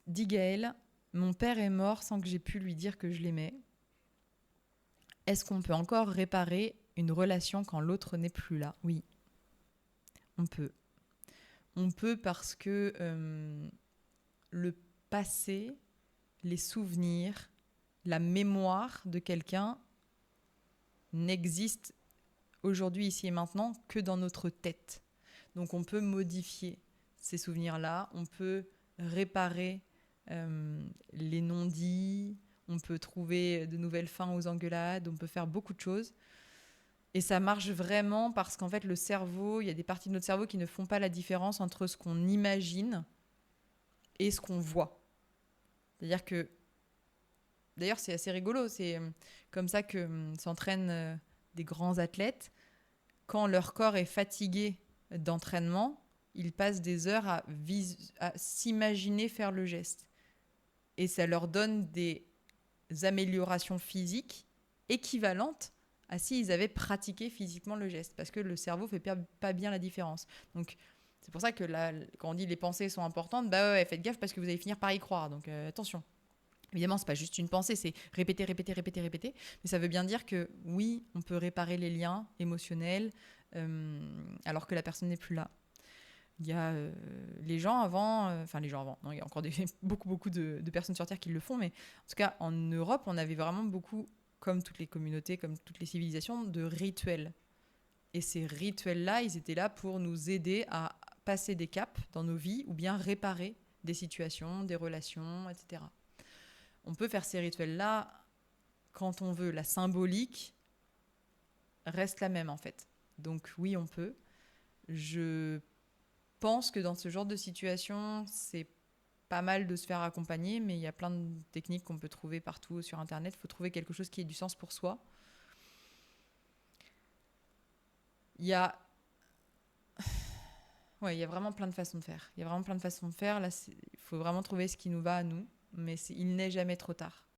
Dit Gaël, mon père est mort sans que j'ai pu lui dire que je l'aimais. Est-ce qu'on peut encore réparer une relation quand l'autre n'est plus là? Oui, on peut. On peut parce que le passé, les souvenirs, la mémoire de quelqu'un n'existe aujourd'hui, ici et maintenant, que dans notre tête. Donc on peut modifier ces souvenirs-là, on peut réparer les non-dits, on peut trouver de nouvelles fins aux engueulades, on peut faire beaucoup de choses. Et ça marche vraiment parce qu'en fait, le cerveau, il y a des parties de notre cerveau qui ne font pas la différence entre ce qu'on imagine et ce qu'on voit. C'est-à-dire que, d'ailleurs, c'est assez rigolo, c'est comme ça que s'entraînent des grands athlètes. Quand leur corps est fatigué d'entraînement, ils passent des heures à s'imaginer faire le geste. Et ça leur donne des améliorations physiques équivalentes à s'ils avaient pratiqué physiquement le geste, parce que le cerveau fait pas bien la différence. Donc c'est pour ça que là, quand on dit les pensées sont importantes, bah ouais, faites gaffe parce que vous allez finir par y croire, donc attention. Évidemment, c'est pas juste une pensée, c'est répéter, répéter, répéter, répéter. Mais ça veut bien dire que oui, on peut réparer les liens émotionnels alors que la personne n'est plus là. Il y a les gens avant, enfin les gens avant, non, il y a encore beaucoup de personnes sur Terre qui le font, mais en tout cas en Europe, on avait vraiment beaucoup, comme toutes les communautés, comme toutes les civilisations, de rituels. Et ces rituels-là, ils étaient là pour nous aider à passer des caps dans nos vies ou bien réparer des situations, des relations, etc. On peut faire ces rituels-là quand on veut. La symbolique reste la même en fait. Donc oui, on peut. Je pense que dans ce genre de situation, c'est pas mal de se faire accompagner, mais il y a plein de techniques qu'on peut trouver partout sur Internet. Il faut trouver quelque chose qui ait du sens pour soi. Il y a, ouais, il y a vraiment plein de façons de faire. Il y a vraiment plein de façons de faire. Là, il faut vraiment trouver ce qui nous va à nous, mais il n'est jamais trop tard.